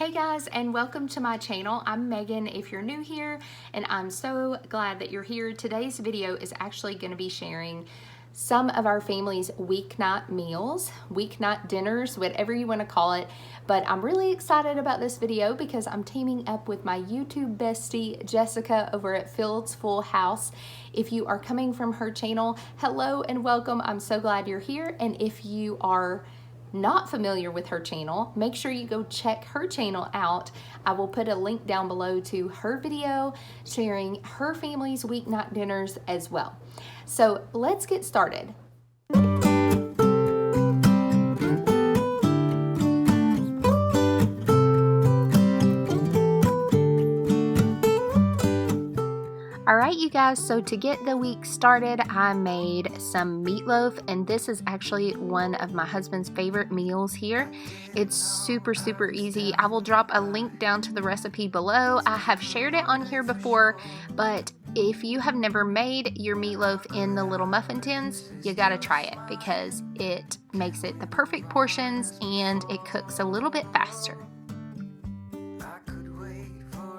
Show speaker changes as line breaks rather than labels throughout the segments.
Hey guys, and welcome to my channel. I'm Megan if you're new here, and I'm so glad that you're here. Today's video is actually going to be sharing some of our family's weeknight meals, weeknight dinners, whatever you want to call it. But I'm really excited about this video because I'm teaming up with my YouTube bestie Jessica over at Phil's Full House. If you are coming from her channel, hello and welcome. I'm so glad you're here. And if you are not familiar with her channel, make sure you go check her channel out. I will put a link down below to her video sharing her family's weeknight dinners as well. So let's get started. Alright you guys, so to get the week started, I made some meatloaf, and this is actually one of my husband's favorite meals here. It's super easy. I will drop a link down to the recipe below. I have shared it on here before, but if you have never made your meatloaf in the little muffin tins, you gotta try it because it makes it the perfect portions and it cooks a little bit faster.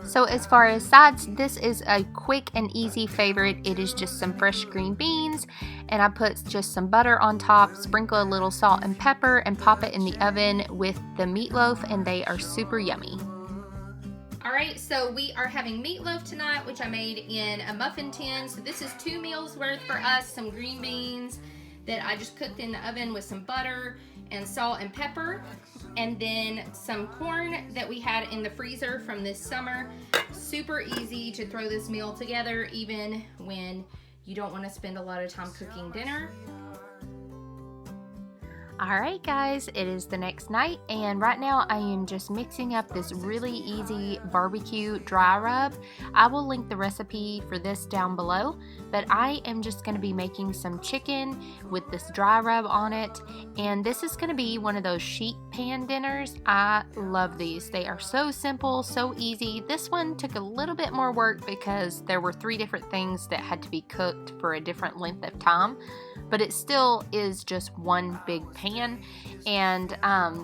So as far as sides, this is a quick and easy favorite. It is just some fresh green beans, and I put just some butter on top, sprinkle a little salt and pepper, and pop it in the oven with the meatloaf, and they are super yummy. Alright, so we are having meatloaf tonight, which I made in a muffin tin. So this is 2 meals worth for us, some green beans that I just cooked in the oven with some butter and salt and pepper, and then some corn that we had in the freezer from this summer. Super easy to throw this meal together even when you don't want to spend a lot of time cooking dinner. Alright guys, it is the next night, and right now I am just mixing up this really easy barbecue dry rub. I will link the recipe for this down below, but I am just going to be making some chicken with this dry rub on it, and this is going to be one of those sheet pan dinners. I love these. They are so simple, so easy. This one took a little bit more work because there were 3 different things that had to be cooked for a different length of time, but it still is just one big pan, and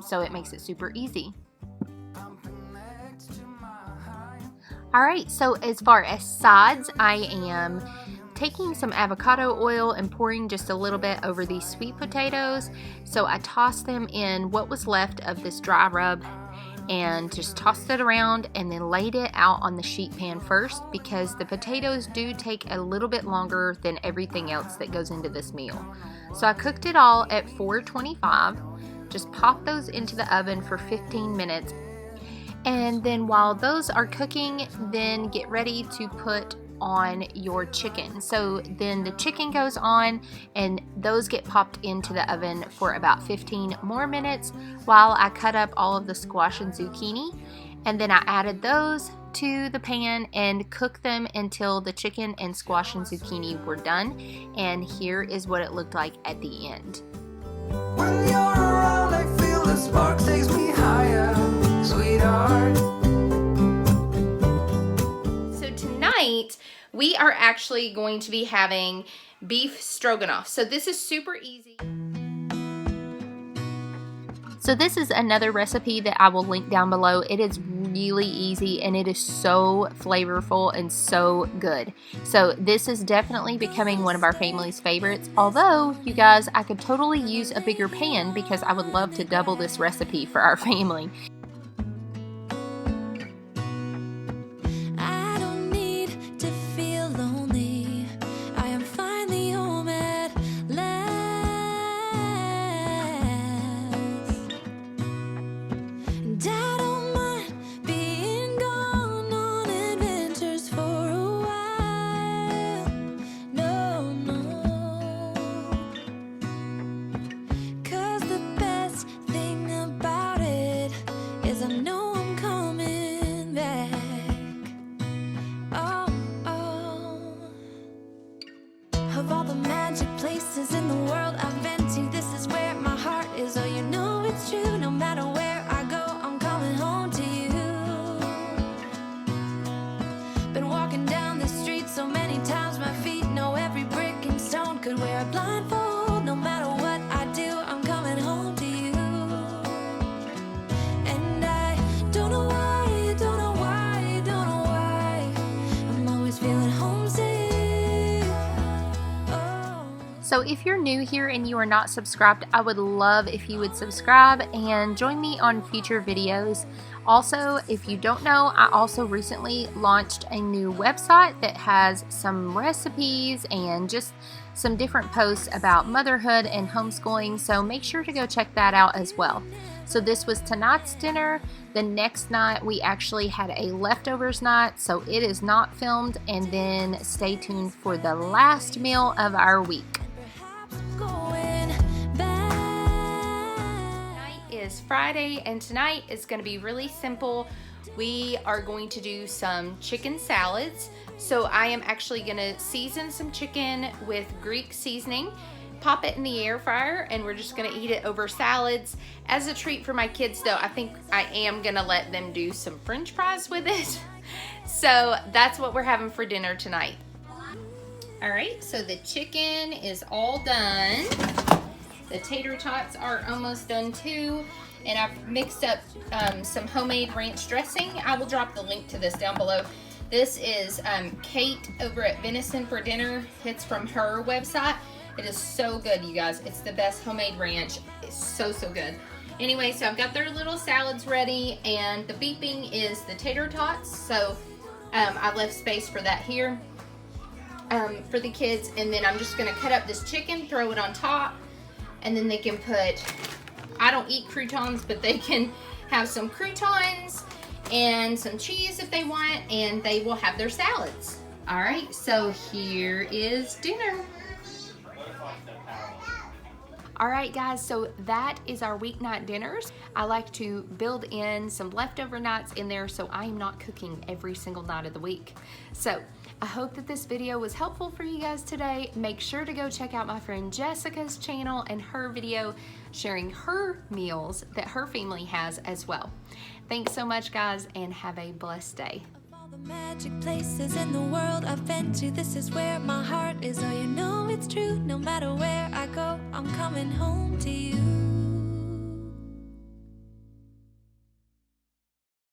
so it makes it super easy. Alright, so as far as sides, I am taking some avocado oil and pouring just a little bit over these sweet potatoes. So I tossed them in what was left of this dry rub and just tossed it around, and then laid it out on the sheet pan first because the potatoes do take a little bit longer than everything else that goes into this meal. So I cooked it all at 425. Just pop those into the oven for 15 minutes. And then while those are cooking, then get ready to put on your chicken. So then the chicken goes on, and those get popped into the oven for about 15 more minutes while I cut up all of the squash and zucchini, and then I added those to the pan and cooked them until the chicken and squash and zucchini were done. And here is what it looked like at the end. When you're around, I feel the spark takes me higher, sweetheart. Tonight we are actually going to be having beef stroganoff. So this is super easy. So this is another recipe that I will link down below. It is really easy and it is so flavorful and so good. So this is definitely becoming one of our family's favorites. Although, you guys, I could totally use a bigger pan because I would love to double this recipe for our family. So if you're new here and you are not subscribed, I would love if you would subscribe and join me on future videos. Also, if you don't know, I also recently launched a new website that has some recipes and just some different posts about motherhood and homeschooling, so make sure to go check that out as well. So this was tonight's dinner. The next night we actually had a leftovers night, so it is not filmed, and then stay tuned for the last meal of our week. Tonight is Friday, and tonight is going to be really simple. We are going to do some chicken salads. So I am actually going to season some chicken with Greek seasoning, pop it in the air fryer, and we're just going to eat it over salads. As a treat for my kids though, I think I am going to let them do some french fries with it. So that's what we're having for dinner tonight. Alright, so the chicken is all done. The tater tots are almost done too. And I've mixed up some homemade ranch dressing. I will drop the link to this down below. This is Kate over at Venison for Dinner. It's from her website. It is so good, you guys. It's the best homemade ranch. It's so good. Anyway, so I've got their little salads ready, and the beeping is the tater tots. So I left space for that here for the kids. And then I'm just going to cut up this chicken, throw it on top, and then they can put, I don't eat croutons, but they can have some croutons and some cheese if they want, and they will have their salads. All right, so here is dinner. All right, guys, so that is our weeknight dinners. I like to build in some leftover nights in there so I'm not cooking every single night of the week. So I hope that this video was helpful for you guys today. Make sure to go check out my friend Jessica's channel and her video sharing her meals that her family has as well. Thanks so much, guys, and have a blessed day.
All the magic places in the world I've been to, this is where my heart is. Oh, you know it's true. No matter where I go, I'm coming home to you.